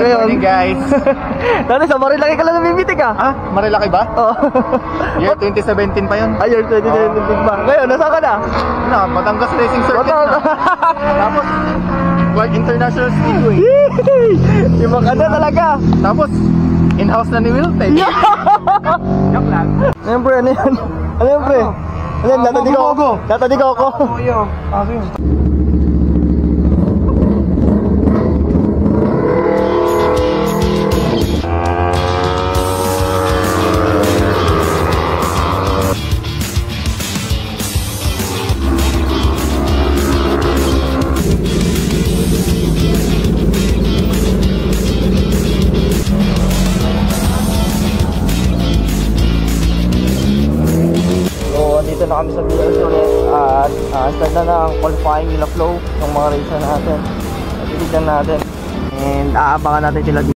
Good morning, guys. Dati sa Marilaki ka lang namibitik ah. Ah, Marilaki ba? Oo. Year 2017 pa yun. Year 2017 ba? Ngayon, nasa ka na? Na, Batangas Racing Circuit na. Tapos, Clark International Speedway. Yung mga ano talaga. Tapos, in-house na ni Wilted. Joke lang. Siyempre, ano yan? Ano yan, pre? Ano yan? Natadigaw ako. Oo, yun. Dito na kami sa BLC ulit at start na ang qualifying nila flow ng mga racer natin. Titignan natin and aabangan natin sila dito.